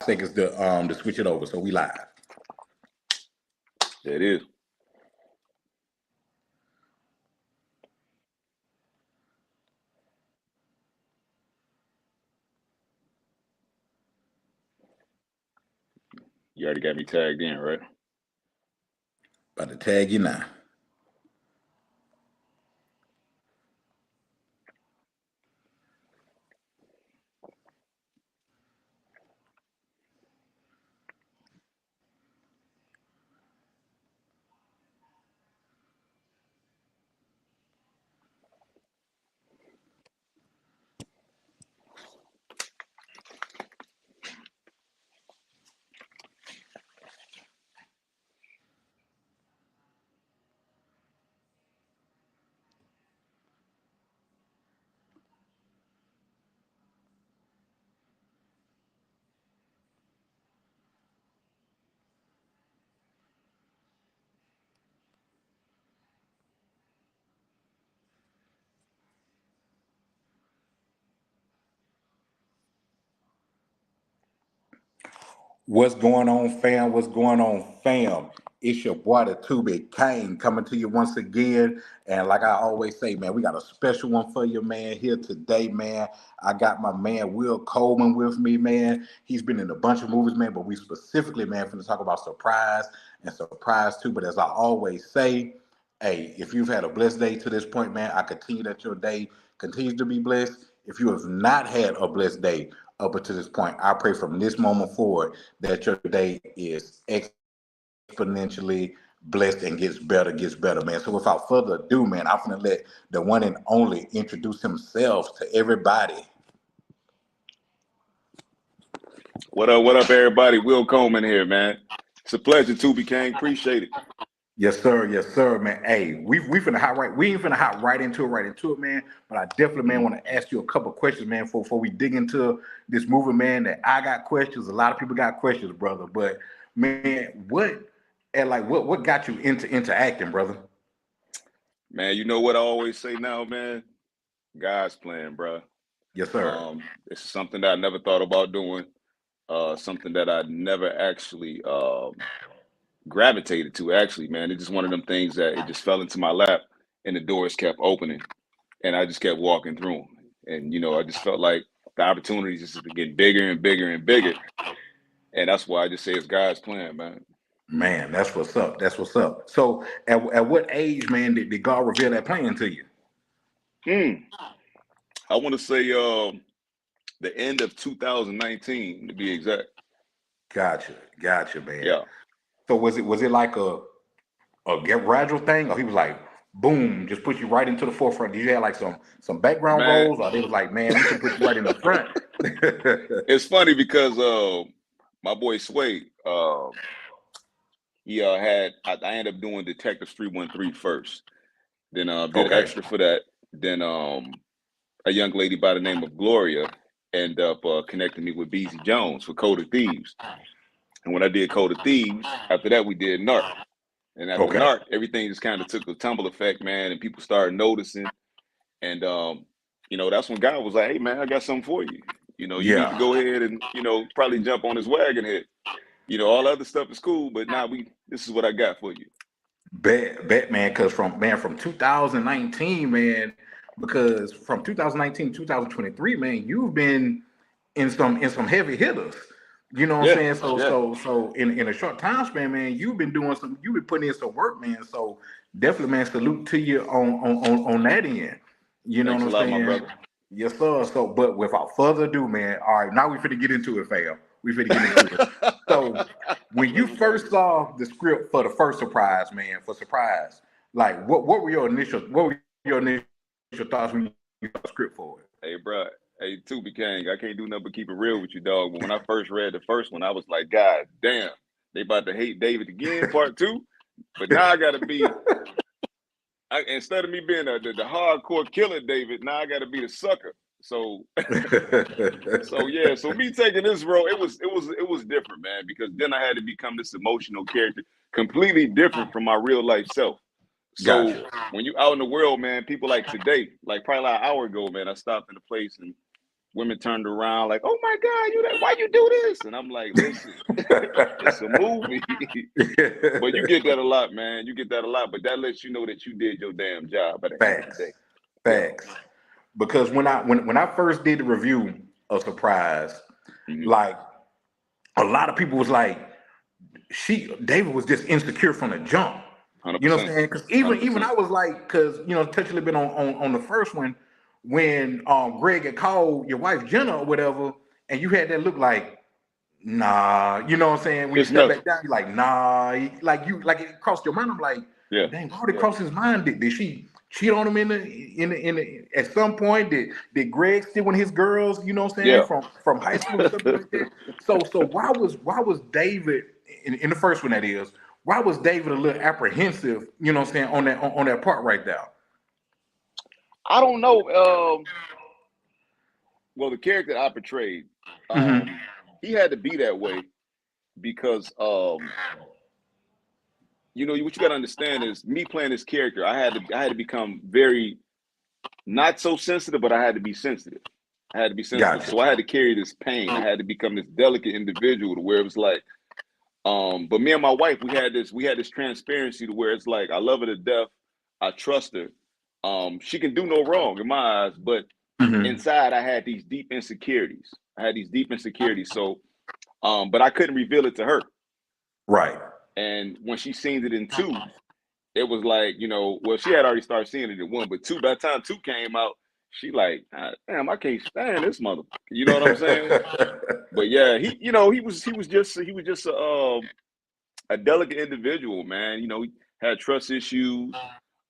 seconds to switch it over. So we live. There it is. You already got me tagged in, right? About to tag you now. What's going on, fam? What's going on, fam? It's your boy, the Tubi Kang, coming to you once again. And like I always say, man, we got a special one for you, man, here today, man. I got my man, Will Coleman, with me, man. He's been in a bunch of movies, man, but we specifically, man, finna talk about Surprise and Surprise 2. But as I always say, hey, if you've had a blessed day to this point, man, I continue that your day continues to be blessed. If you have not had a blessed day up until this point, I pray from this moment forward that your day is exponentially blessed and gets better, man. So without further ado, man, I'm gonna let the one and only introduce himself to everybody. What up, everybody? Will Coleman here, man. It's a pleasure, Tubi Kang. Appreciate it. Yes, sir, man. Hey, we finna hop right. We ain't finna hop right into it, man. But I definitely, man, want to ask you a couple questions, man, before we dig into this movie, man. That I got questions. A lot of people got questions, brother. But man, what got you into acting, brother? Man, you know what I always say now, man? God's plan, bro. Yes, sir. It's something that I never thought about doing. Something that I never actually gravitated to, actually, man. It's just one of them things that it just fell into my lap and the doors kept opening and I just kept walking through them. And, I just felt like the opportunities just get bigger and bigger and bigger. And that's why I just say it's God's plan, man. Man, that's what's up. That's what's up. So, at what age, man, did God reveal that plan to you? I want to say the end of 2019, to be exact. Gotcha, man. Yeah. So was it like a gradual thing, or he was like, boom, just put you right into the forefront? Did you have like some background Man, roles, or they was like, man, we can put you right in the front? it's funny because my boy Sway, I ended up doing Detectives 313 first. Then did extra for that. Then a young lady by the name of Gloria ended up connecting me with Beezy Jones for Code of Thieves. And when I did Code of Thieves, after that we did Narc. And after Narc, everything just kind of took a tumble effect, man, and people started noticing. And that's when God was like, "Hey, man, I got something for you. You need to go ahead and probably jump on this wagon here. All the other stuff is cool, but now this is what I got for you." Bet, man, because from 2019, man, because from 2019 to 2023, man, you've been in some heavy hitters. You know what I'm saying? So in a short time span, man, you've been putting in some work, man. So definitely, man, salute to you on that end. You know Thanks what I'm a lot, saying? my brother. Yes, sir. So, but without further ado, man, all right, now we finna get into it, fam. We finna get into it. So, when you first saw the script for the first Surprise, man, for Surprise, like what were your initial thoughts when you saw the script for it? Hey, bro. Hey, Tubi Kang, I can't do nothing but keep it real with you, dog. But when I first read the first one, I was like, God damn, they about to hate David again, part 2. But now I gotta be. Instead of me being the hardcore killer David, now I got to be the sucker. So, so me taking this role, it was different, man, because then I had to become this emotional character, completely different from my real life self. So when you out in the world, man, people like today, like probably like an hour ago, man, I stopped in a place and women turned around like, "Oh my God, why you do this?" And I'm like, "Listen, it's a movie." But you get that a lot, man. You get that a lot, but that lets you know that you did your damn job at the end of the Facts. day. Yeah. Facts. Because when I first did the review of Surprise, Mm-hmm. like a lot of people was like, David was just insecure from the jump. You know what 100%. I'm saying? Because even I was like, because touch a little bit on the first one when Greg had called your wife Jenna or whatever, and you had that look like, nah, you know what I'm saying? When you It's step back nothing. down, you're like, nah, like it crossed your mind. I'm like, Yeah. dang, why did it cross his mind? Did she cheat on him in the at some point? Did Greg still one of his girls? You know what I'm saying? Yeah. From high school or something like that. So why was David in the first one, that is, why was David a little apprehensive? You know what I'm saying, on that part right there? I don't know. Well, the character I portrayed, Mm-hmm. he had to be that way because what you got to understand is me playing this character. I had to become very not so sensitive, but I had to be sensitive. I had to be sensitive, Gotcha. so I had to carry this pain. I had to become this delicate individual to where it was like, but me and my wife, we had this transparency to where it's like I love her to death. I trust her. She can do no wrong in my eyes, but Mm-hmm. inside I had these deep insecurities. So, but I couldn't reveal it to her. Right. And when she seen it in two, it was like, well, she had already started seeing it in one, but two, by the time two came out, she like, "Ah, damn, I can't stand this motherfucker." You know what I'm saying? But yeah, he was just a delicate individual, man. He had trust issues,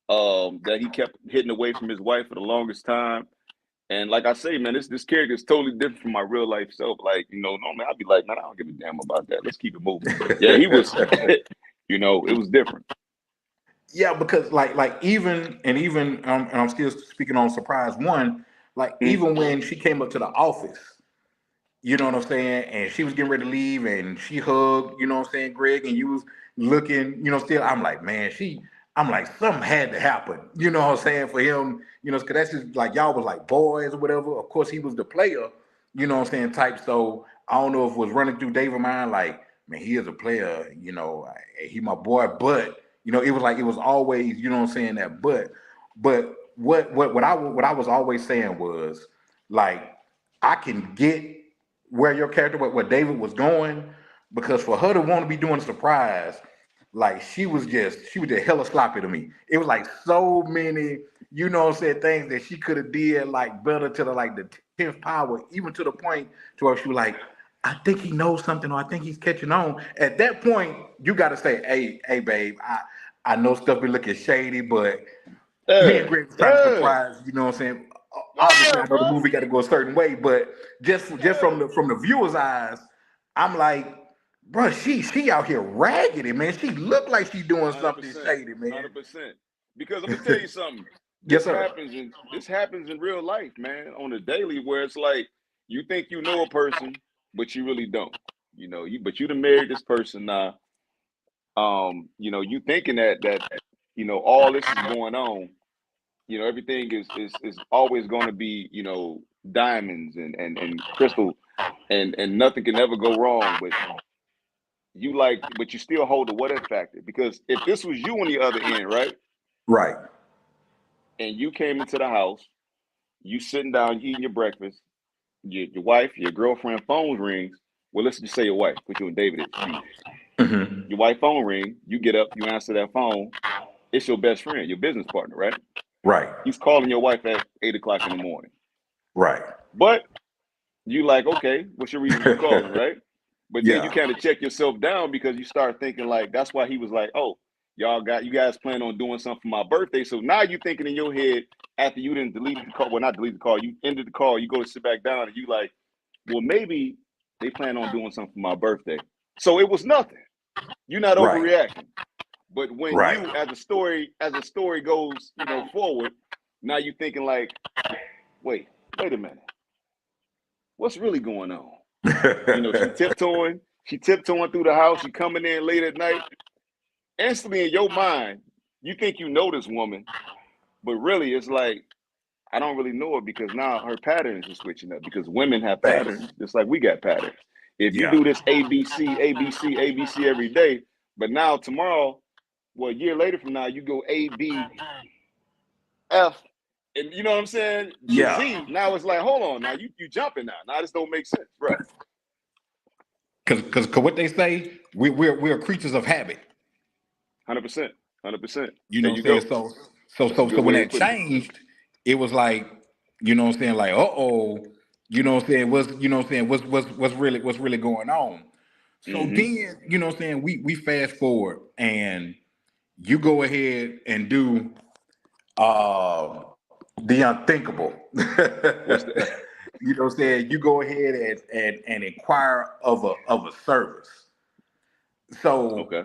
that he kept hitting away from his wife for the longest time. And like I say, man, this character is totally different from my real life self. Like, normally I'd be like, man, I don't give a damn about that. Let's keep it moving. But yeah, he was, it was different. Yeah, because like and I'm still speaking on Surprise One, like Mm. even when she came up to the office, you know what I'm saying, and she was getting ready to leave, and she hugged, you know what I'm saying, Greg, and you was looking, still, I'm like, man, I'm like, something had to happen, you know what I'm saying, for him, because that's just like y'all was like boys or whatever. Of course, he was the player, you know what I'm saying, type. So I don't know if it was running through David's mind, like, man, he is a player, he my boy, but it was always, you know what I'm saying, that but what I was always saying was like I can get where your character, what David was going, because for her to want to be doing a surprise, like she was just hella sloppy to me. It was like so many, what I'm saying, things that she could have did like better to the 10th power, even to the point to where she was like, I think he knows something, or I think he's catching on. At that point, you got to say, hey, babe, I know stuff be looking shady, but me and Yeah, Greg was trying to yeah, surprise, you know what I'm saying? Obviously, yeah, I know the bro. movie got to go a certain way, but just Yeah, from the viewer's eyes, I'm like, bro, she out here raggedy, man. She looked like she doing hundred something percent, shady, man. 100%. Because I'm gonna tell you something. Yes, This sir. happens in this happens in real life, man, on a daily, where it's like you think you know a person, but you really don't. You done married this person now. You thinking that all this is going on. Everything is always going to be diamonds and crystal, and nothing can ever go wrong. But you still hold the what if factor, because if this was you on the other end, right, Right. and you came into the house, you sitting down, you eating your breakfast, your wife, your girlfriend phone rings. Well, let's just say your wife, put you and David at speech. Hmm. Your wife phone ring, you get up, you answer that phone. It's your best friend, your business partner, right? Right. He's calling your wife at 8 o'clock in the morning. Right. But you like, okay, what's your reason for calling, right? But then you Yeah. kind of check yourself down, because you start thinking like, that's why he was like, oh, you guys plan on doing something for my birthday. So now you thinking in your head, after you didn't delete the call, well, not delete the call, you ended the call, you go to sit back down, and you like, well, maybe they plan on doing something for my birthday. So it was nothing. You're not Right. overreacting. But when Right. you, as a story goes, forward, now you thinking like, wait a minute, what's really going on? She tiptoeing through the house. She coming in late at night. Instantly in your mind, you think you know this woman, but really it's like I don't really know it because now her patterns are switching up because women have Facts. patterns just like we got patterns. If you Yeah. do this ABC, ABC, ABC every day, but now tomorrow, well, a year later from now, you go A, B, F, and you know what I'm saying, to Yeah. Z. Now it's like, hold on, now you jumping now. Now this don't make sense, right? Because what they say, we're creatures of habit. 100%, 100%. You There know what you I'm saying? go. That's a So good when way of that putting it. changed, it was like, you know what I'm saying, like, you know what I'm saying, what's really going on? So Mm-hmm. then, you know what I'm saying, we fast forward and you go ahead and do uh the unthinkable. What's the You know what I'm saying? You go ahead and inquire of a service. So okay?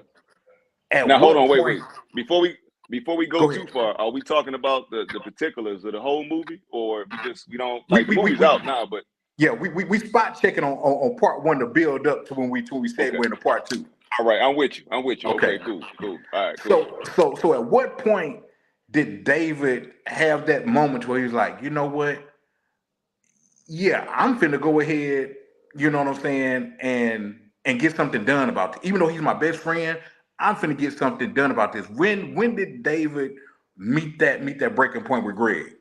at Now hold what on, point? wait. Before we go Go ahead. too far, are we talking about the particulars of the whole movie, or we don't We like the we we, movie's we out now? But Yeah, we spot checking on part one to build up to when we said okay, we're into part two. all right, I'm with you. I'm with you. Okay, Okay. cool, cool. All right, cool. So at what point did David have that moment where he was like, you know what? Yeah, I'm finna go ahead, you know what I'm saying, and get something done about it. Even though he's my best friend, I'm finna get something done about this. When did David meet that breaking point with Greg?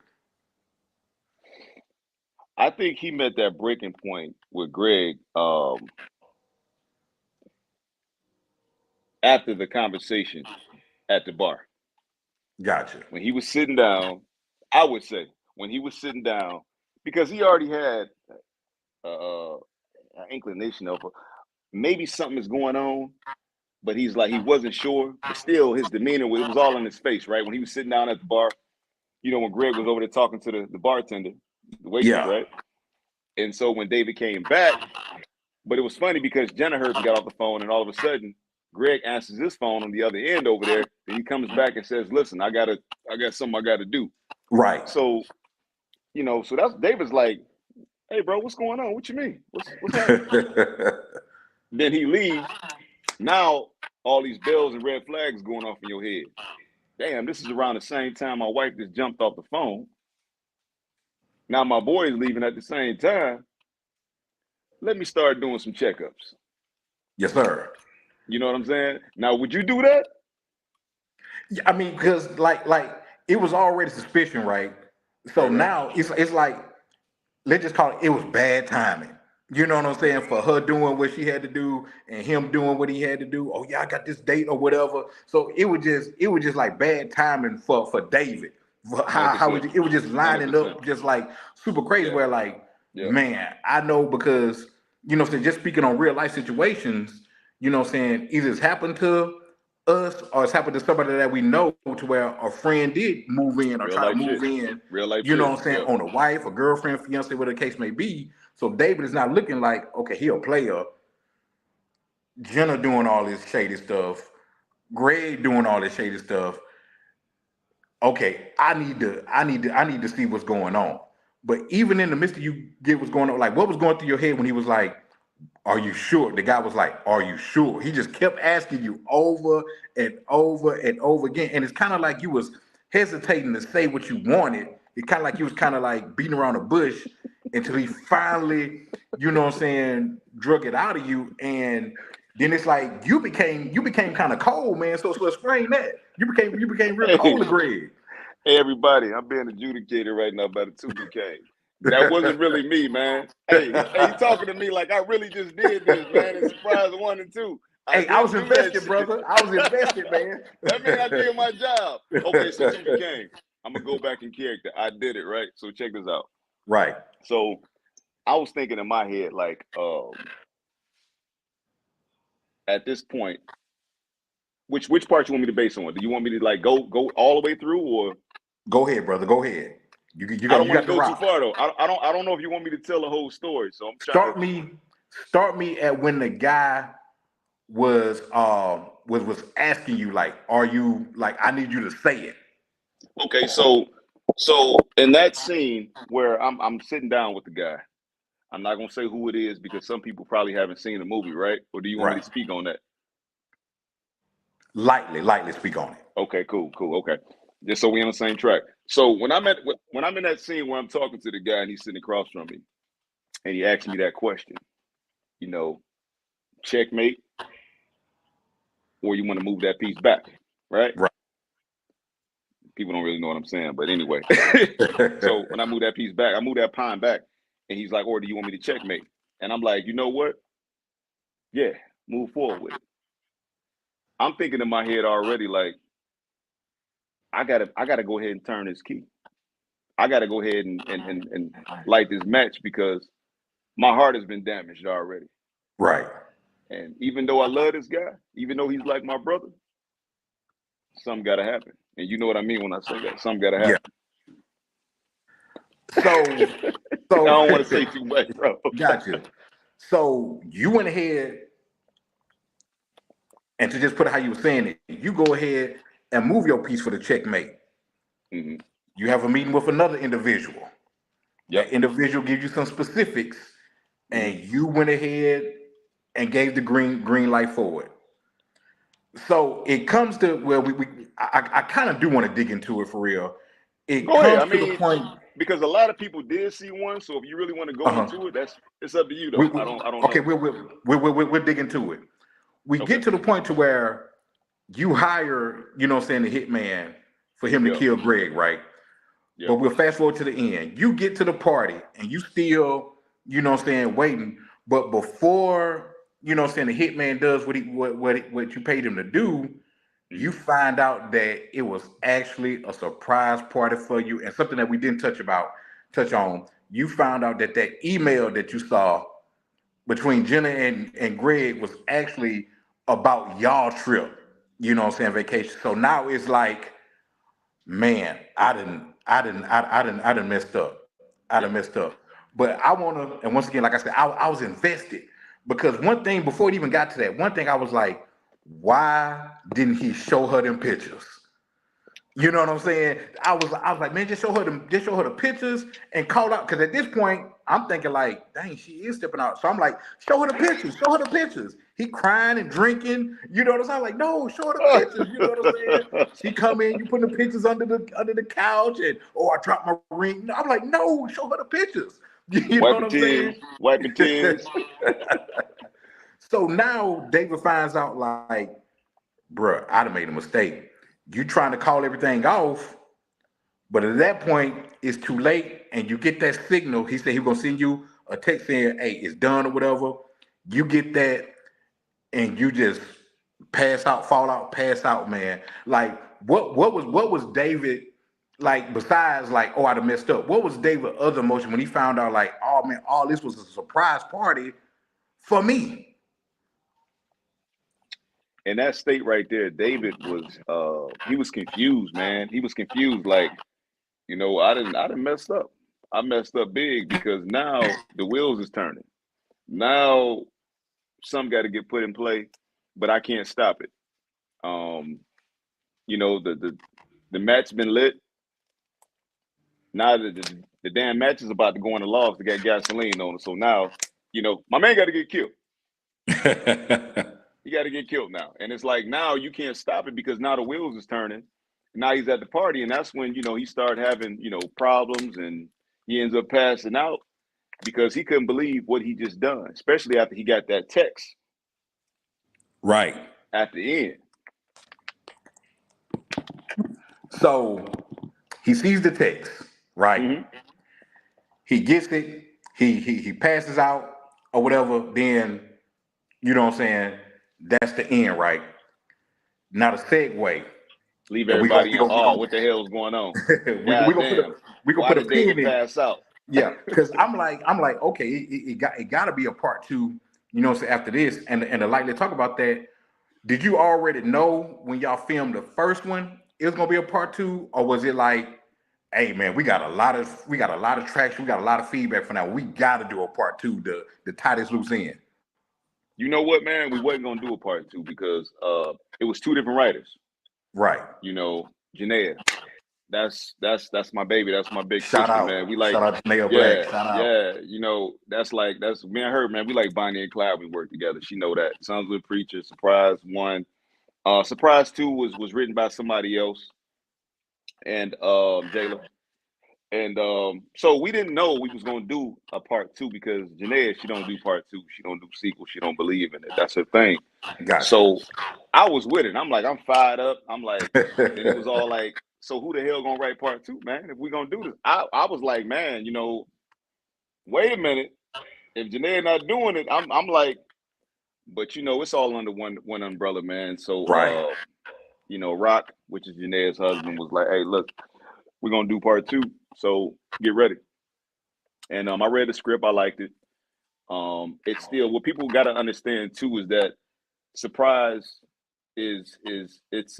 I think he met that breaking point with Greg after the conversation at the bar Gotcha. when he was sitting down. I would say when he was sitting down because he already had uh, an inclination of maybe something is going on, but he's like he wasn't sure. But still, his demeanor it was all in his face, right? When he was sitting down at the bar, you know, when Greg was over there talking to the bartender, the waitress, Yeah. right? And so when David came back, but it was funny because Jenna Hurts got off the phone, and all of a sudden, Greg answers his phone on the other end over there. Then he comes back and says, "Listen, I got something I got to do." Right. So you know, so that's David's like, "Hey, bro, what's going on? What you mean? What's happening?" Then he leaves. Now all these bells and red flags going off in your head. Damn, this is around the same time my wife just jumped off the phone. Now my boy is leaving at the same time. Let me start doing some checkups. Yes, sir. You know what I'm saying? Now, would you do that? Yeah, I mean, because like it was already suspicion, right? So Right, right. now it's like let's just call it was bad timing. You know what I'm saying? For her doing what she had to do and him doing what he had to do. Oh yeah, I got this date or whatever. So it was just like bad timing for David. For how 100%. it was just lining 100%. up just like super crazy. Yeah. Where like Yeah. man, I know because you know what I'm saying, just speaking on real life situations, you know what I'm saying, either it's happened to us or it's happened to somebody that we know to where a friend did move in or Real try to life move shit. in, Real life you know shit. what I'm saying, Yep. on a wife, a girlfriend, fiance, whatever the case may be. So David is not looking like, okay, he a player. Jenna doing all this shady stuff. Greg doing all this shady stuff. Okay, I need to see what's going on. But even in the midst of you get what's going on, like what was going through your head when he was like, are you sure? The guy was like, are you sure? He just kept asking you over and over and over again. And it's kind of like you was hesitating to say what you wanted. It kind of like you was kind of like beating around the bush until he finally, you know what I'm saying, drug it out of you. And then it's like you became kind of cold, man. So explain that. You became real Hey, cold to Greg. hey, everybody. I'm being adjudicated right now by the Tubi Kang. That wasn't really me, man. Hey, you talking to me like I really just did this, man. And surprise one and two. I Hey, I was didn't do that invested, shit. brother. I was invested, man. That mean I did my job. Okay, so Tubi Kang. I'm gonna go back in character. I did it, right? So check this out. Right. So I was thinking in my head, like, at this point, which part you want me to base on? Do you want me to like go all the way through, or Go ahead, brother. Go ahead. You I got don't you want to got the go too rock. far though. I don't know if you want me to tell the whole story. So I'm trying to. Start me at when the guy was asking you like, are you like I need you to say it. Okay, so in that scene where I'm sitting down with the guy, I'm not gonna say who it is because some people probably haven't seen the movie, right? Or do you want me to Right. speak on that? Lightly speak on it. Okay, cool. Okay. Just so we on the same track. So when I'm in that scene where I'm talking to the guy and he's sitting across from me, and he asked me that question, you know, checkmate, or you want to move that piece back, right? Right. People don't really know what I'm saying, but anyway. So when I move that piece back, I move that pawn back, and he's like, "Or do you want me to checkmate?" And I'm like, "You know what? Yeah, move forward with it." I'm thinking in my head already, like, I gotta go ahead and turn this key. I gotta go ahead and light this match because my heart has been damaged already. Right. And even though I love this guy, even though he's like my brother, something gotta happen. And you know what I mean when I say that. Something gotta Yeah. happen. So I don't want to say too much, bro. gotcha. So you went ahead and to just put it how you were saying it, you go ahead and move your piece for the checkmate. Mm-hmm. You have a meeting with another individual. Yep. That individual gives you some specifics, and Mm-hmm. you went ahead and gave the green light for it. So it comes to where I kind of do want to dig into it for real. It Go ahead. comes I to the mean, point. because a lot of people did see one, so if you really want to go Uh-huh. into it, it's up to you We, though. we, I don't okay, know. we'll dig into it. We Okay. get to the point to where you hire, you know what I'm saying, the hitman for him to Yep. kill Greg, right? Yep. But we'll fast forward to the end. You get to the party and you still, you know what I'm saying, waiting. But before, you know what I'm saying, the hitman does what you paid him to do, you Mm-hmm. find out that it was actually a surprise party for you and something that we didn't touch on. You found out that that email that you saw between Jenna and Greg was actually about y'all trip, you know what I'm saying, vacation. So now it's like, man, I didn't messed up. I done Yep. messed up. But I wanna, and once again, like I said, I was invested because one thing before it even got to that, one thing I was like, why didn't he show her them pictures? You know what I'm saying? I was like, man, just show her the pictures and call out. Because at this point, I'm thinking like, dang, she is stepping out. So I'm like, show her the pictures, show her the pictures. He crying and drinking. You know what I'm saying? I'm like, no, show her the pictures. You know what I'm saying? She come in, you put the pictures under the couch, and I dropped my ring. I'm like, no, show her the pictures. You know what Wiping I'm saying? tears, wiping tears. So now David finds out like, bruh, I'd have made a mistake. You trying to call everything off. But at that point, it's too late, and you get that signal. He said he was gonna send you a text saying, "Hey, it's done" or whatever. You get that, and you just pass out, man. Like what was David like besides like, oh, I'd have messed up? What was David's other emotion when he found out like, oh man, all this was a surprise party for me? In that state right there, David was he was confused, man. He was confused, like, I didn't messed up. I messed up big because now the wheels is turning. Now some got to get put in play, but I can't stop it. Um, the match been lit. Now the damn match is about to go in the logs to get gasoline on it. So now, my man got to get killed. He got to get killed now. And it's like now you can't stop it because now the wheels is turning. Now he's at the party, and that's when, he started having, problems, and he ends up passing out because he couldn't believe what he just done, especially after he got that text Right. at the end. So he sees the text, right? Mm-hmm. He gets it, he passes out or whatever, then you know what I'm saying, that's the end, right? Now the segue, Leave and we go everybody we in go we awe. go What the hell is going on? we God gonna put a damn. we gonna Why put a did pin David in. pass out? Yeah, because I'm like, okay, it got to be a part two, you know what I'm saying, after this. And to lightly talk about that, did you already know when y'all filmed the first one it was gonna be a part two, or was it like, hey man, we got a lot of traction, we got a lot of feedback for now. We gotta do a part two to tie this loose in. You know what, man? We wasn't gonna do a part two because it was two different writers. Right. Janaea, that's my baby. That's my big Shout sister, man. out. We like, Shout out to Nail Black. yeah, Shout out. yeah. That's me and her, man. We like Bonnie and Clyde. We work together. She know that. Sons of a Preacher, Surprise 1. Surprise 2 was written by somebody else. and Jayla. And so we didn't know we was gonna do a part two because Janae, she don't do part two. She don't do sequels. She don't believe in it. That's her thing. Gotcha. So I was with it. I'm like, I'm fired up. I'm like, then it was all like, so who the hell gonna write part two, man? If we gonna do this, I was like, man, wait a minute. If Janae not doing it, I'm like, but it's all under one umbrella, man. So Right. Rock, which is Janae's husband, was like, hey, look, we're gonna do part two. So get ready. And I read the script, I liked it. It's still what people gotta understand too is that Surprise is it's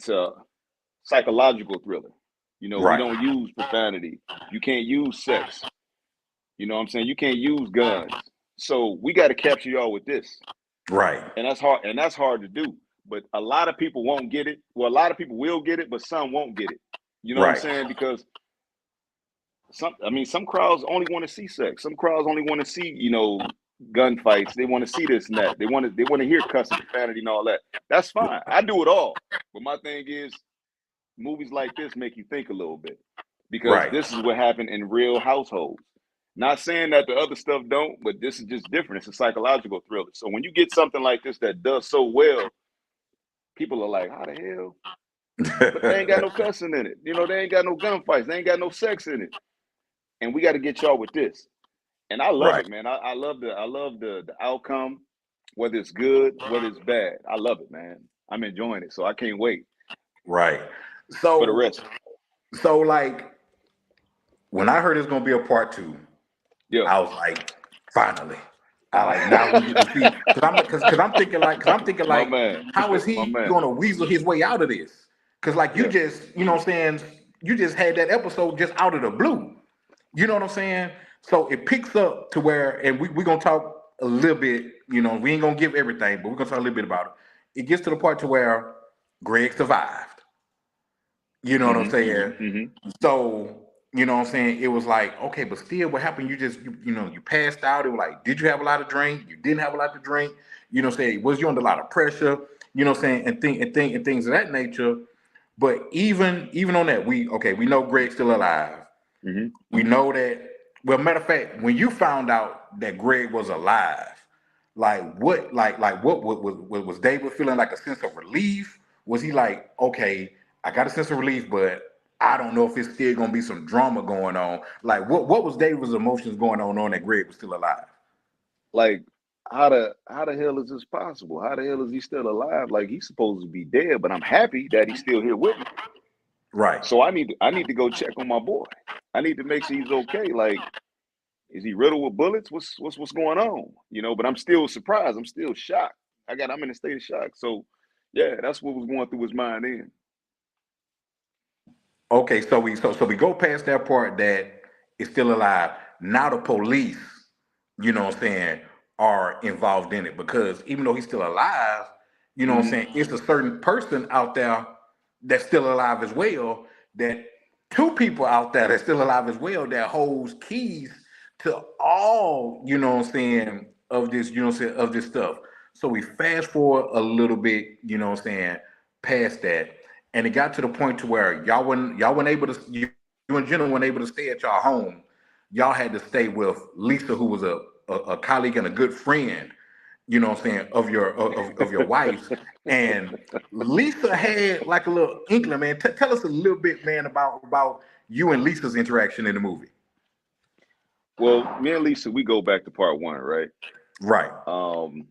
a psychological thriller. We Right. don't use profanity. You can't use sex. You know what I'm saying? You can't use guns. So we got to capture y'all with this. Right. And that's hard to do. But a lot of people won't get it. Well, a lot of people will get it, but some won't get it. You know what I'm Right. saying? Because some crowds only want to see sex. Some crowds only want to see, gunfights. They want to see this and that. They want to hear cussing, profanity, and all that. That's fine. I do it all. But my thing is, movies like this make you think a little bit because Right. this is what happened in real households. Not saying that the other stuff don't, but this is just different. It's a psychological thriller. So when you get something like this that does so well, people are like, how the hell? But they ain't got no cussing in it. They ain't got no gunfights. They ain't got no sex in it. And we got to get y'all with this. And I love Right. it, man. I love the outcome, whether it's good, whether it's bad. I love it, man. I'm enjoying it. So I can't wait Right. for the So rest. like when I heard it's gonna be a part two, Yeah. I was like, finally. I like now we get to see because I'm thinking My like, man. how is My he man. gonna weasel his way out of this? Because like you Yeah. just, what I'm saying, you just had that episode just out of the blue. You know what I'm saying? So it picks up to where, and we're gonna talk a little bit, we ain't gonna give everything, but we're gonna talk a little bit about it. It gets to the part to where Greg survived. You know what I'm Mm-hmm. saying? Mm-hmm. So, what I'm saying? It was like, okay, but still what happened? You just you passed out. It was like, did you have a lot of drink? You didn't have a lot to drink. You know what I'm saying? Was you under a lot of pressure? You know what I'm saying? And things of that nature. But even on that, we know Greg's still alive. Mm-hmm. We know that. Well, matter of fact, when you found out that Greg was alive, like what was David feeling like a sense of relief? Was he like, okay, I got a sense of relief, but I don't know if it's still gonna be some drama going on? Like what was David's emotions going on knowing that Greg was still alive? Like, how the hell is this possible? How the hell is he still alive? Like he's supposed to be dead, but I'm happy that he's still here with me. Right. So I need to go check on my boy. I need to make sure he's okay. Like, is he riddled with bullets? What's going on? But I'm still surprised. I'm still shocked. I'm in a state of shock. So yeah, that's what was going through his mind then. Okay, so we go past that part that is still alive. Now the police, what I'm saying, are involved in it because even though he's still alive, what I'm Hmm. saying, it's a certain person out there that's still alive as well. That two people out there that's still alive as well that holds keys to all, what I'm saying, of this, of this stuff. So we fast forward a little bit, what I'm saying, past that, and it got to the point to where y'all weren't able to, you and Jenna weren't able to stay at y'all home. Y'all had to stay with Lisa, who was a colleague and a good friend, what I'm saying, of your wife's. And Lisa had like a little inkling, man. Tell us a little bit, man, about you and Lisa's interaction in the movie. Well, me and Lisa, we go back to part one, right? Right. Um,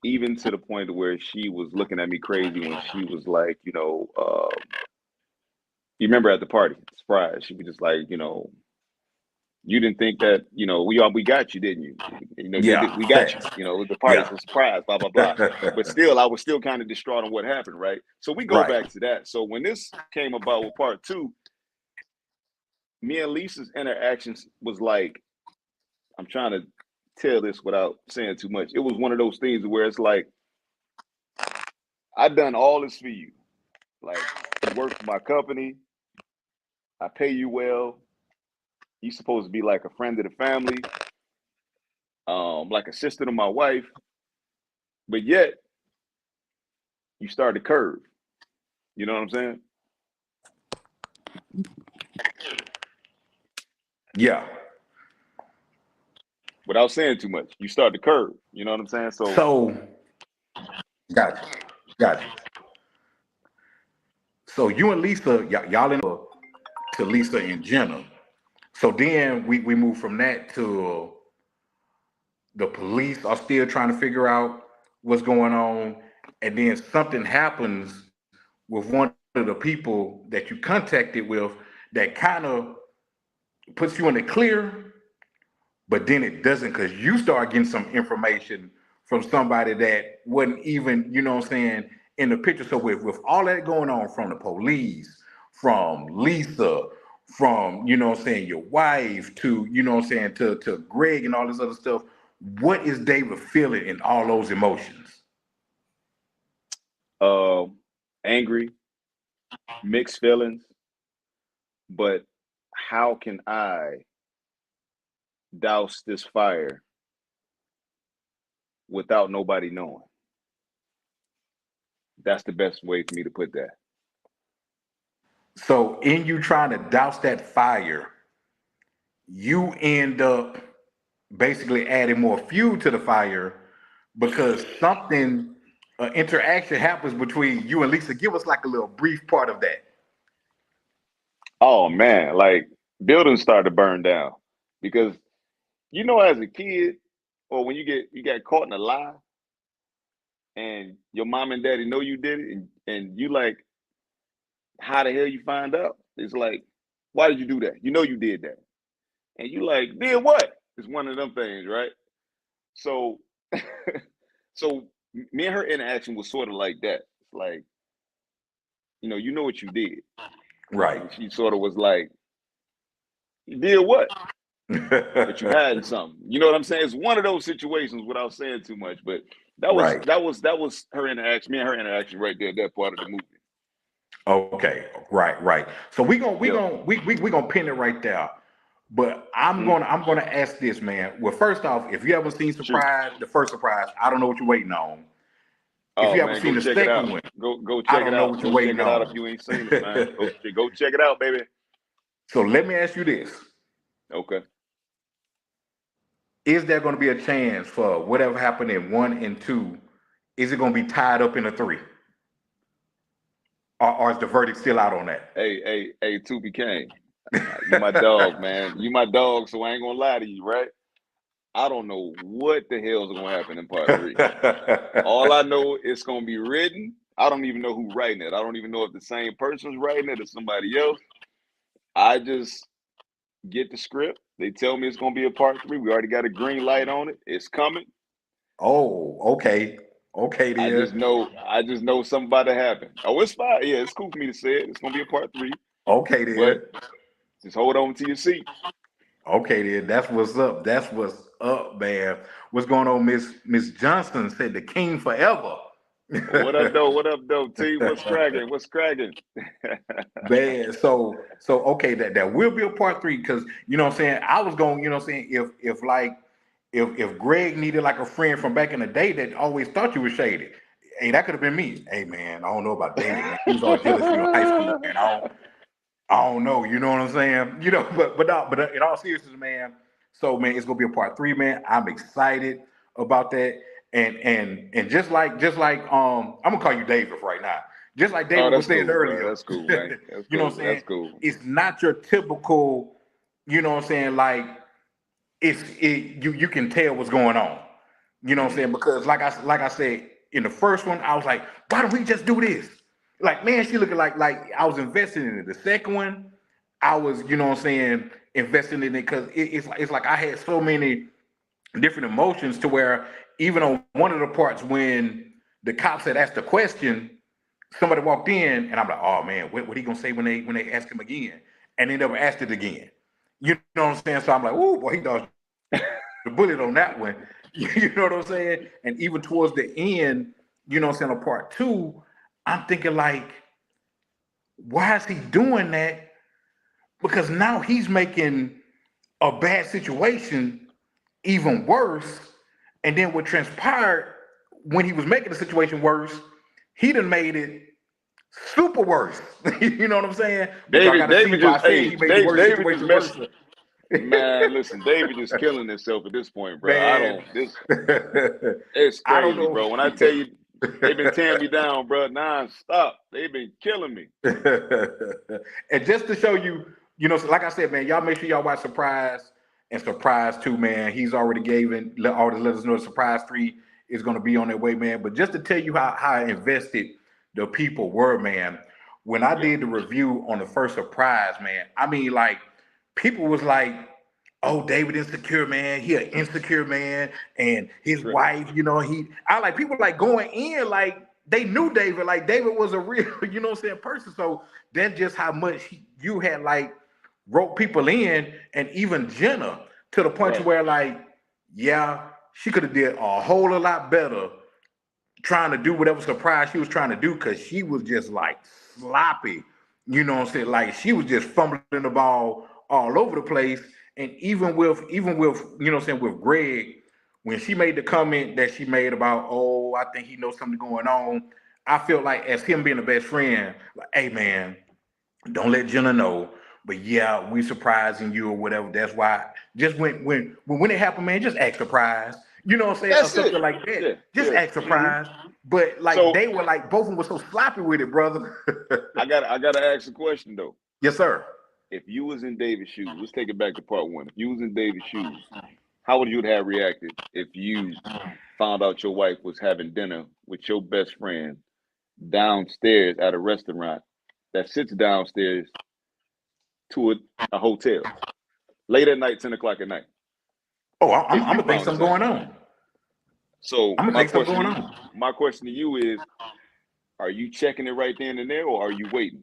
Even to the point of where she was looking at me crazy when she was like, you remember at the party, surprise, she was just like, you didn't think that, we got you, didn't you? Yeah. We got you. Facts. The party's Yeah. a surprise, blah blah blah. But still, I was still kind of distraught on what happened, right? So we go Right. back to that. So when this came about with part two, me and Lisa's interactions was like, I'm trying to tell this without saying too much. It was one of those things where it's like, I done all this for you. Like, you work for my company, I pay you well. You supposed to be like a friend of the family, like a sister to my wife, but yet you start to curve. You know what I'm saying? Yeah. Without saying too much, you start to curve. You know what I'm saying? So, So, got you. Got you. So you and Lisa, y'all in to Lisa and Jenna. So then we move from that to the police are still trying to figure out what's going on, and then something happens with one of the people that you contacted with that kind of puts you in the clear, but then it doesn't because you start getting some information from somebody that wasn't even, you know what I'm saying, in the picture. So with all that going on from the police, from Lisa, from, you know what I'm saying, your wife to, you know what I'm saying, to Greg and all this other stuff, what is David feeling in all those emotions? uh, angry, mixed feelings, but how can I douse this fire without nobody knowing? That's the best way for me to put that. So in you trying to douse that fire, you end up basically adding more fuel to the fire because something interaction happens between you and Lisa. Give us like a little brief part of that. Oh man, like buildings start to burn down because as a kid, or when you got caught in a lie, and your mom and daddy know you did it, and you like, how the hell you find out? It's like, why did you do that? You know you did that, and you like, did what? It's one of them things, right? So, so me and her interaction was sort of like that. It's like, you know what you did, Right. and she sort of was like, you did what? But you had something. You know what I'm saying? It's one of those situations without saying too much. But that was Right. her interaction, me and her interaction right there, that part of the movie. Okay. Right. Right. So we gonna we Yep. gonna we gonna pin it right there. But Mm-hmm. I'm gonna ask this, man. Well, first off, if you haven't seen Shoot. Surprise, the first Surprise, I don't know what you're waiting on. If Oh you haven't man, go seen the check it second out. one, Go I check it don't know out. what you're Go check waiting it out if on. you ain't seen it, man. Go check it out, baby. So let me ask you this. Okay. Is there going to be a chance for whatever happened in one and two? Is it going to be tied up in a three, or is the verdict still out on that? Hey, Tubi Kang. You my dog, man. You my dog, so I ain't gonna lie to you, right? I don't know what the hell's gonna happen in part three. All I know it's gonna be written. I don't even know who writing it. I don't even know if the same person's writing it or somebody else. I just get the script. They tell me it's gonna be a part three. We already got a green light on it. It's coming. Oh, okay, okay, then. I just know something about to happen. Oh, it's fine. Yeah, it's cool for me to say it. It's gonna be a part three, Okay, but then. just hold on to your seat. Okay, then. That's what's up. That's what's up, man. What's going on, Miss Johnson? Said the king forever. What up, though? What up, though? T, what's cracking? What's cracking? Man, so okay, that will be a part three because you know what I'm saying. I was going, you know what I'm saying. If like if Greg needed like a friend from back in the day that always thought you was shady, hey, that could have been me. Hey, man, I don't know about David, man. He was always jealous of you in high school, man. I don't know. You know what I'm saying? You know, but in all seriousness, man. So man, it's gonna be a part three, man. I'm excited about that. And I'm gonna call you David right now. Just like Oh, David was that's saying cool, bro. earlier, That's cool, man. That's you know what cool. I'm saying? That's cool. It's not your typical, you know what I'm saying, like you can tell what's going on. You know what I'm Hmm. saying? Because like I said in the first one, I was like, why don't we just do this? Like, man, she looking like I was investing in it. The second one, I was, you know what I'm saying, investing in it because it's like I had so many different emotions to where even on one of the parts when the cops had asked the question, somebody walked in and I'm like, oh man, what he gonna say when they ask him again? And they never asked it again. You know what I'm saying? So I'm like, oh boy, he dodged the bullet on that one. You know what I'm saying? And even towards the end, you know what I'm saying, on part two, I'm thinking like, why is he doing that? Because now he's making a bad situation even worse. And then what transpired when he was making the situation worse, he done made it super worse. You know what I'm saying? But y'all got to see David why I just, said hey, he made the worst David just situation worse. messed. Man, listen, David just killing himself at this point, bro. Man, It's I don't crazy, know. bro. When I tell you, they've been tearing me down, bro, non-stop. They've been killing me. And just to show you, you know, so like I said, man, y'all make sure y'all watch Surprise and Surprise 2, man. He's already already let us know Surprise 3 is going to be on their way, man. But just to tell you how invested the people were, man, when I did the review on the first Surprise, man, I mean, like, people was like, oh, David insecure, man. He an insecure man. And his Tripping. wife, you know, I like people like going in like they knew David, like David was a real, you know what I'm saying, person. So that's just how much you had like wrote people in, and even Jenna, to the point to Right. where like, yeah, she could have did a whole lot better trying to do whatever surprise she was trying to do, because she was just like sloppy. You know what I'm saying? Like she was just fumbling the ball all over the place. And even with you know what I'm saying, with Greg, when she made the comment that she made about, oh, I think he knows something going on, I felt like as him being the best friend, like, hey man, don't let Jenna know. But yeah, we surprising you or whatever. That's why just when it happened, man, just act surprised. You know what I'm saying? Or That's it. something like that. Yeah, Just yeah. act surprised. But like So they were like both of them were so sloppy with it, brother. I gotta ask a question though. Yes, sir. If you was in David's shoes, let's take it back to part one. If you was in David's shoes, how would you have reacted if you found out your wife was having dinner with your best friend downstairs at a restaurant that sits downstairs to a hotel late at night, 10 o'clock at night? Oh, If I'm you gonna think found this something out. going on. So I'm gonna think something going on. my question to you is, are you checking it right then and there, or are you waiting?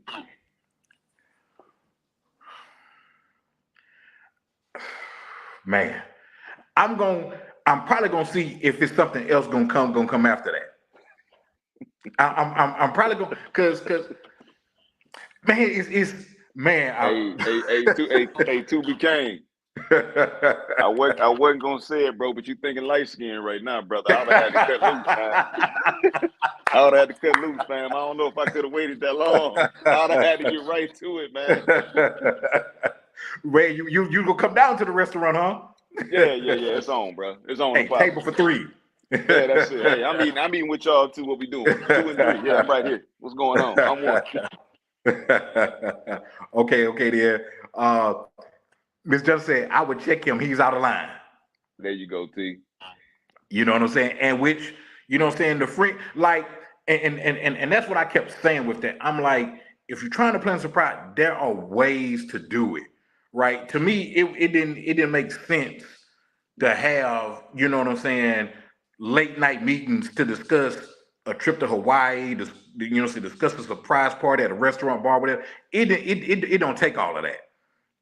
Man, I'm probably gonna see if it's something else gonna come after that. I'm probably gonna, cause man, it's man. Tubi Kang. I wasn't gonna say it, bro, but you thinking light skin right now, brother. I would have had to cut loose, man. I would have had to cut loose, fam. I don't know if I could have waited that long. I would have had to get right to it, man. Ray, you gonna come down to the restaurant, huh? Yeah. It's on, bro. It's on the Hey, pop. table for three. Yeah, that's it. Hey, I'm eating with y'all too. What we doing? 2 and 3. Yeah, I'm right here. What's going on? I'm one. Okay, there. Miss Just said I would check him. He's out of line. There you go, T. You know what I'm saying? And which, you know what I'm saying, the free, like, and that's what I kept saying with that. I'm like, if you're trying to plan a surprise, there are ways to do it. Right. To me, it didn't make sense to have, you know what I'm saying, late night meetings to discuss a trip to Hawaii, to, you know, to discuss a surprise party at a restaurant, bar, whatever. It don't take all of that.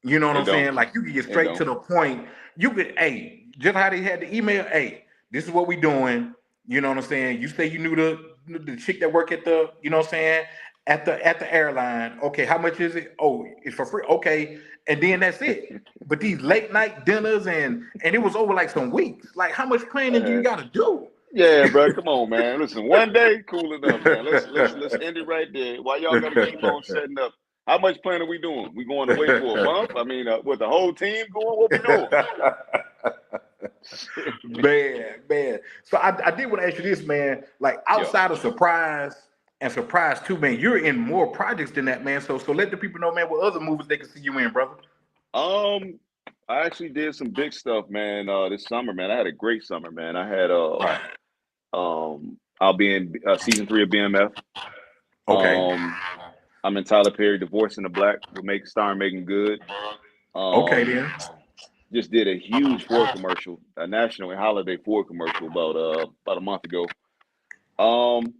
You know what It I'm don't. saying? Like you can get It straight don't. to the point. You could, hey, just how they had the email, hey, this is what we doing. You know what I'm saying? You say you knew the chick that work at the, you know what I'm saying, at the airline. Okay, how much is it? Oh, it's for free. Okay, and then that's it. But these late night dinners and it was over like some weeks. Like how much planning do you Uh, got to do? yeah, bro. Come on, man. Listen, one day, cool enough, man. Let's end it right there. Why y'all got to keep on setting up? How much planning we doing? We going away for a month? I mean, with the whole team going, what we doing? Man. So I did want to ask you this, man. Like Yeah. outside of Surprise and Surprise 2, man, you're in more projects than that, man. So let the people know, man, what other movies they can see you in, brother. Um, I actually did some big stuff, man. This summer, man. I had a great summer, man. I had Right. I'll be in season 3 of BMF. Okay. Um, I'm in Tyler Perry, Divorce in the Black, with starring Megan Good. Okay Um, then. just did a huge Ford commercial, a national holiday Ford commercial about a month ago. Um,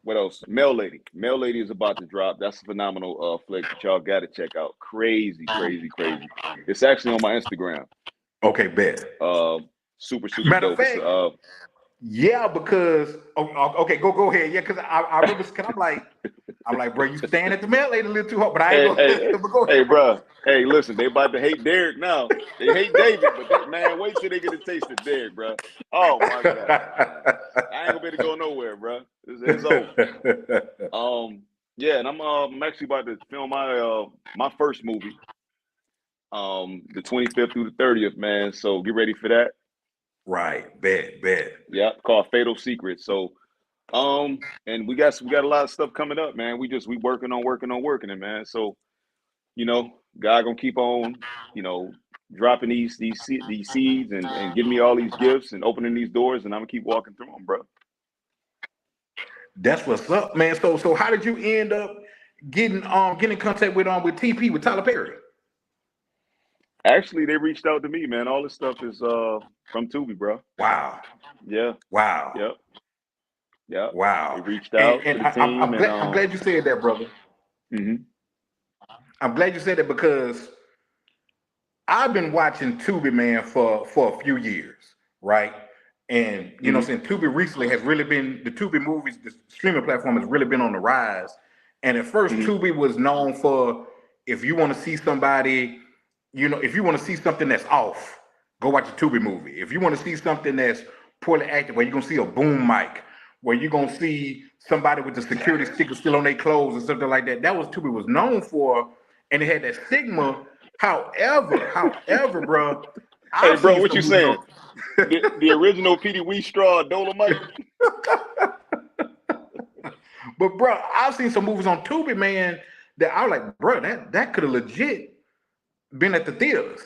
what else? Mail Lady. Mail Lady is about to drop. That's a phenomenal flick that y'all got to check out. Crazy. It's actually on my Instagram. Okay, bet. Uh, super Matter of dope. It's fact, yeah, because okay, go ahead. Yeah, because I remember because I'm like, bro, you staying at the mail lady a little too hard, but I ain't hey, gonna hey, hey, but go hey, ahead, bro. bro. Hey, listen, they about to hate Derek now. They hate David, but man, wait till they get a taste of Derek, bro. Oh my God, man. I ain't gonna be able to go nowhere, bro. It's over. Yeah, and I'm actually about to film my first movie, the 25th through the 30th, man. So get ready for that. Right. Bet. Yeah, called Fatal Secret. So and we got a lot of stuff coming up, man. We working it, man. So God gonna keep on, dropping these seeds and giving me all these gifts and opening these doors, and I'm gonna keep walking through them, bro. That's what's up, man. So how did you end up getting in contact with TP with Tyler Perry? Actually, they reached out to me, man. All this stuff is from Tubi, bro. Wow. Yeah, Wow. yep, yep. They Wow. reached And out to and the I, I'm, team, I'm and glad I'm glad you said that, brother. mhm, I'm glad you said that because I've been watching Tubi, man, for a few years, right? And mhm, saying Tubi recently has really been the Tubi movies, the streaming platform has really been on the rise. And at first, mhm. Tubi was known for if you want to see somebody, if you want to see something that's off, go watch a Tubi movie. If you want to see something that's poorly acted, where you're gonna see a boom mic, where you're gonna see somebody with the security sticker still on their clothes or something like that, that was Tubi was known for, and it had that stigma. However, bro, Hey, I've bro, seen what some you movies saying? on. The original Petey Wee Straw Dolomite? But bro, I've seen some movies on Tubi, man, that I was like, bro, that could have legit been at the theaters.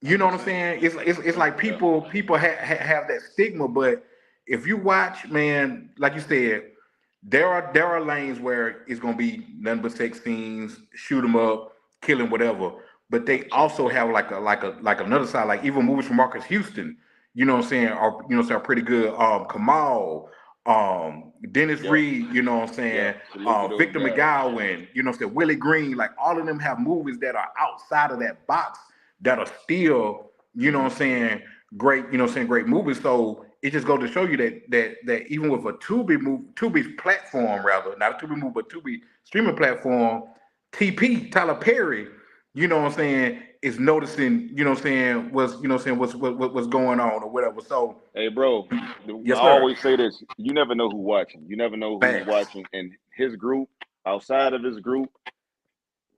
You That's know what what I'm I'm saying. saying? It's like Yeah. people have that stigma, but if you watch, man, like you said, there are lanes where it's gonna be nothing but sex scenes, shoot 'em up, killing whatever. But they 100%. also have like another side, like even movies from Marcus Houston, you know what I'm saying, are pretty good. Kamal, Dennis Yep. Reed, you know what I'm Yep. saying, Salute to those Victor guys. McGowan, you know what I'm saying, Willie Green, like all of them have movies that are outside of that box that are still, you know Hmm. what I'm saying, great, great movies. So it just goes to show you that even with a Tubi's platform, rather, not a Tubi movie, but Tubi streaming platform, TP, Tyler Perry, you know what I'm saying, is noticing, you know what I'm saying, what's going on or whatever. So Hey, bro, I yes, sir. always say this: you never know who's watching. You never know who's Facts. watching in his group, outside of his group,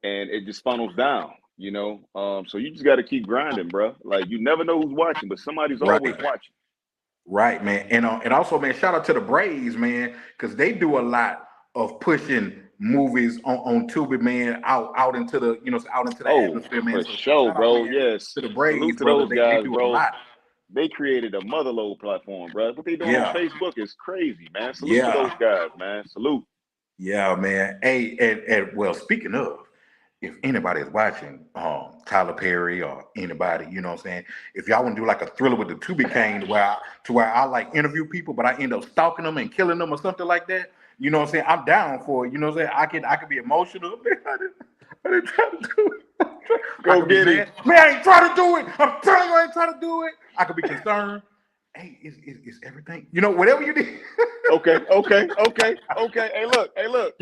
and it just funnels down. So you just got to keep grinding, bro. Like you never know who's watching, but somebody's always Right. watching. Right, man, and also, man, shout out to the Braves, man, because they do a lot of pushing movies on Tubi, man, out into the out into the Oh, atmosphere, man. for So sure, shout out, bro. man, Yes, to the salute Braves, to brother. those They guys, do a bro. lot. They created a motherload platform, bro. What they doing on Yeah, Facebook is crazy, man. Salute to those yeah, guys, man. Salute. yeah, man. Hey, and well, speaking of, if anybody is watching, Tyler Perry or anybody, you know what I'm saying, if y'all want to do like a thriller with the Tubi Kang, to where I like interview people, but I end up stalking them and killing them or something like that, you know what I'm saying, I'm down for it. You know what I'm saying, I could be emotional. Man, I didn't try to do it. I Go could be get him. mad. Man, I ain't trying to do it. I'm telling you, I ain't trying to do it. I could be concerned. Hey, is everything? Whatever you did. Okay. Hey, look.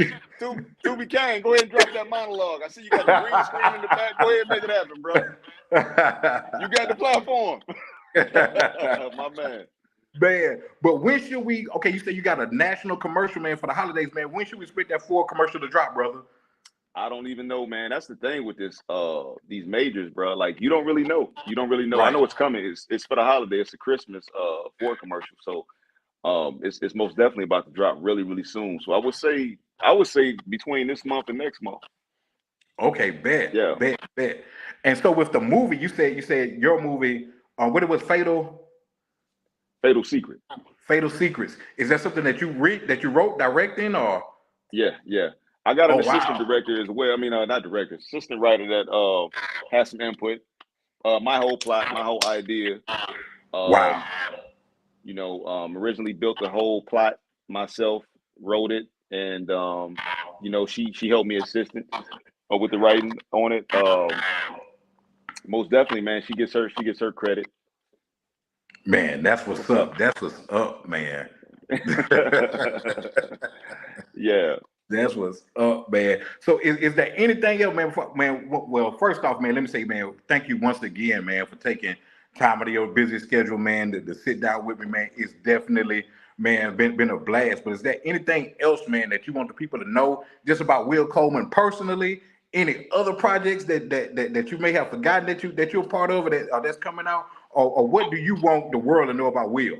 Tubi Kang, go ahead and drop that monologue. I see you got the green screen in the back. Go ahead and make it happen, bro. You got the platform. My man. Man, but when should we? Okay, you said you got a national commercial, man, for the holidays, man. When should we expect that full commercial to drop, brother? I don't even know, man. That's the thing with these majors, bro. Like you don't really know. You don't really know. I Right. know it's coming. It's for the holiday. It's a Christmas Ford commercial. So it's most definitely about to drop really, really soon. So I would say between this month and next month. Okay, Yeah. bet. And so with the movie, you said your movie, what it was, Fatal Secret. Fatal Secrets. Is that something that you wrote, directing, or? Yeah. I got an Oh assistant wow, director as well. I mean, not director, assistant writer that has some input. My whole plot, my whole idea. wow, Um, originally built the whole plot myself, wrote it, and she helped me assistant with the writing on it. Most definitely, man. She gets her credit. man. That's That's what's what's up. up. That's what's up, man. Yeah. That's what's up, man. So is there anything else, man? Well, first off, man, let me say, man, thank you once again, man, for time of your busy schedule, man, to sit down with me, man. It's definitely, man, been a blast. But is there anything else, man, that you want the people to know just about Will Coleman personally? Any other projects that you may have forgotten that you're a part of, or that's coming out, or what do you want the world to know about Will?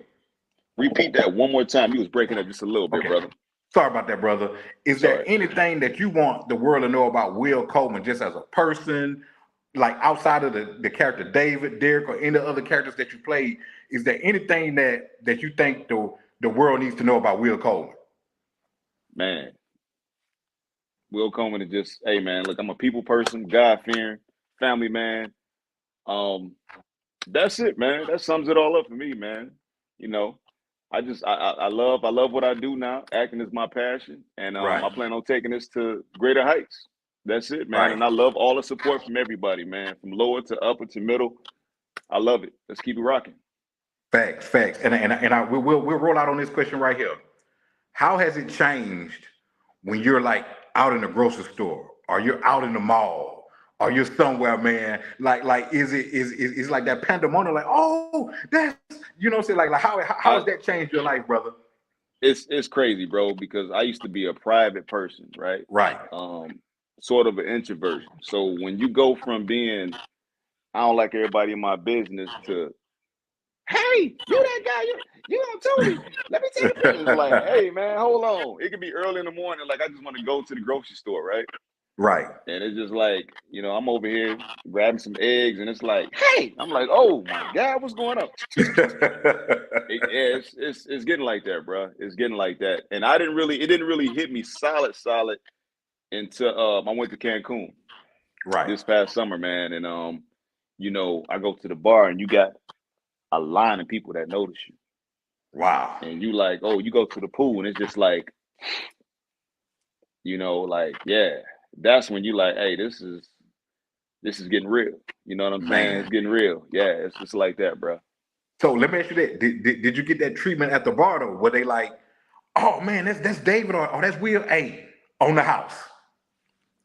Repeat that one more time. You was breaking up just a little bit, Okay. brother. Sorry about that, brother. Is there Sorry. anything that you want the world to know about Will Coleman just as a person, like outside of the character David, Derek, or any other characters that you played? Is there anything that you think the world needs to know about Will Coleman? Man, Will Coleman is just, hey man, look, I'm a people person, God fearing, family man. Um, that's it, man. That sums it all up for me, man. You know, I love what I do now. Acting is my passion, and Right, I plan on taking this to greater heights. That's it, man. right. And I love all the support from everybody, man, from lower to upper to middle. I love it. Let's keep it rocking. Facts, facts. We'll roll out on this question right here. How has it changed when you're like out in the grocery store or you're out in the mall or you're somewhere, man? Like is like that pandemonium, like, oh, that's what I'm saying? Like how has I that changed your life, brother? It's crazy, bro, because I used to be a private person, right? Right. Um, sort of an introvert. So when you go from being I don't like everybody in my business to hey, you that guy, you on Tubi. Let me take a picture. It's like, hey man, hold on. It could be early in the morning, like I just want to go to the grocery store, right? Right. And it's just like, I'm over here grabbing some eggs, and it's like, hey, I'm like, oh my God, what's going on? It's getting like that, bro. It's getting like that. And it didn't really hit me solid until I went to Cancun Right. this past summer, man. And I go to the bar and you got a line of people that notice you. Wow. And you like, oh, you go to the pool and it's just like, like, yeah, that's when you like, hey, this is getting real. You know what I'm saying? It's Man. getting real. Yeah, it's just like that, bro. So let me ask you that. Did you get that treatment at the bar though? Were they like, oh man, that's David or that's Will A on the house?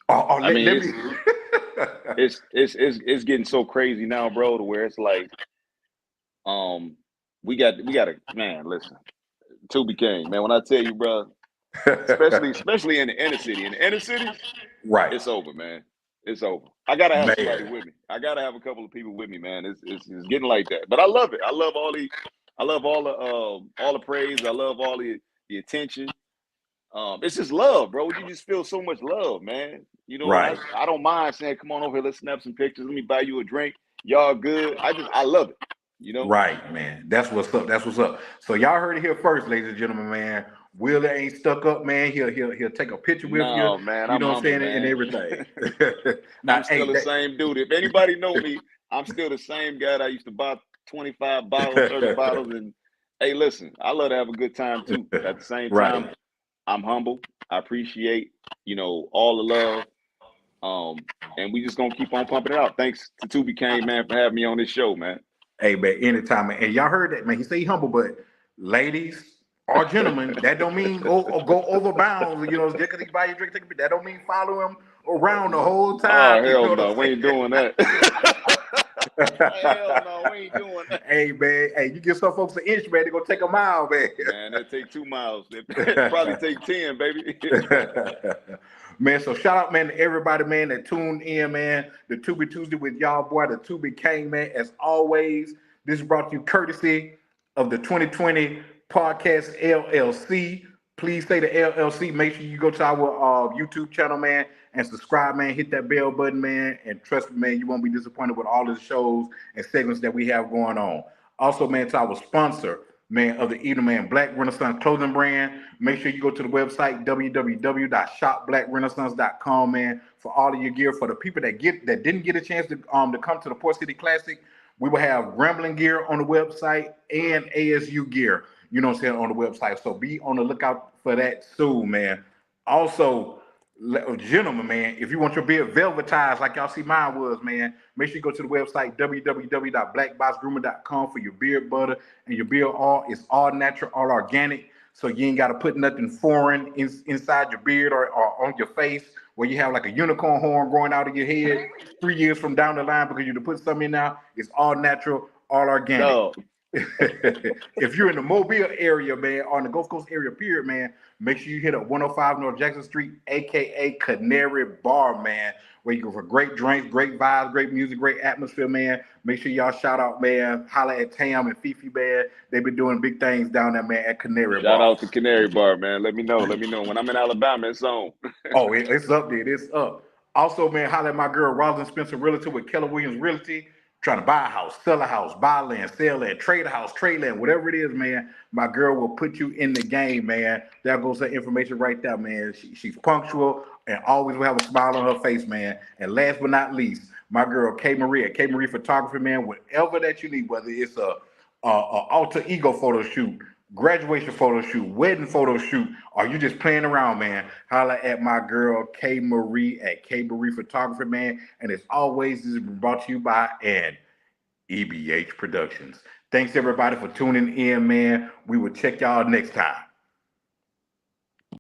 Or I let mean, me it's getting so crazy now, bro, to where it's like, um, we got to man, listen, Tubi Kang, man. When I tell you, bro, especially in the inner city, Right. it's over, man. It's over. I gotta have somebody Man. with me. I gotta have a couple of people with me, man. It's getting like that. But I love it. I love all the praise. I love all the attention. It's just love, bro. You just feel so much love, man. And Right. I don't mind saying, come on over here, let's snap some pictures. Let me buy you a drink. Y'all good. I love it, you know? Right, man. That's what's up. That's what's up. So y'all heard it here first, ladies and gentlemen, man. Wheeler ain't stuck up, man. He'll take a picture with you. No, man, You I'm know what I'm humble, saying, and man. everything. Now, I'm still hey, the same dude. If anybody know me, I'm still the same guy that I used to buy 25 bottles, 30 bottles. And hey, listen, I love to have a good time too. But at the same time, right. I'm humble. I appreciate, all the love. And we just gonna keep on pumping it out. Thanks to Tubi Kang, man, for having me on this show, man. Hey, man, anytime, man. And y'all heard that, man. He say he humble, but ladies or gentlemen, that don't mean go over bounds. Just because he buy you a drink, take a picture. That don't mean follow him around the whole time. Oh You hell know what no, I'm we ain't saying? doing that. Hell no, we ain't doing that. Hey, man. Hey, you give some folks an inch, man, they gonna take a mile, man. Man, that take 2 miles. It probably take 10, baby. Man, so shout out, man, to everybody, man, that tuned in, man. The Tubi Tuesday with y'all, boy, the Tubi Kang, man. As always, this is brought to you courtesy of the 2020 Podcast LLC. Please say the LLC. Make sure you go to our YouTube channel, man, and subscribe, man. Hit that bell button, man. And trust me, man, you won't be disappointed with all of the shows and segments that we have going on. Also, man, to our sponsor, man, of the Eater Man Black Renaissance clothing brand. Make sure you go to the website www.shopblackrenaissance.com, man, for all of your gear. For the people that didn't get a chance to come to the Port City Classic, we will have Grambling gear on the website and ASU gear, on the website. So be on the lookout for that soon, man. Also, gentlemen, man, if you want your beard velvetized like y'all see mine was, man, make sure you go to the website www.blackboxgrooming.com for your beard butter and your beard oil. It's all natural, all organic, so you ain't got to put nothing foreign inside your beard or on your face where you have like a unicorn horn growing out of your head 3 years from down the line because you to put something in now. It's all natural, all organic. No. If you're in the Mobile area, man, or in the Gulf Coast area, period, man, make sure you hit up 105 North Jackson Street, aka Canary Bar, man, where you go for great drinks, great vibes, great music, great atmosphere, man. Make sure y'all shout out, man. Holla at Tam and Fifi, man. They've been doing big things down there, man, at Canary Shout Bar. out to Canary Bar, man. Let me know. Let me know. When I'm in Alabama, it's on. Oh, it's up there. It's up. Also, man, holla at my girl Rosalind Spencer, realtor with Keller Williams Realty. Trying to buy a house, sell a house, buy land, sell land, trade a house, trade land, whatever it is, man. My girl will put you in the game, man. There goes that information right there, man. She's punctual and always will have a smile on her face, man. And last but not least, my girl K Marie at K Marie Photography, man. Whatever that you need, whether it's a alter ego photo shoot, graduation photo shoot, wedding photo shoot, or you just playing around, man, holla at my girl K Marie at K Marie Photography, man. And as always, this has been brought to you by an EBH Productions. Thanks everybody for tuning in, man. We will check y'all next time.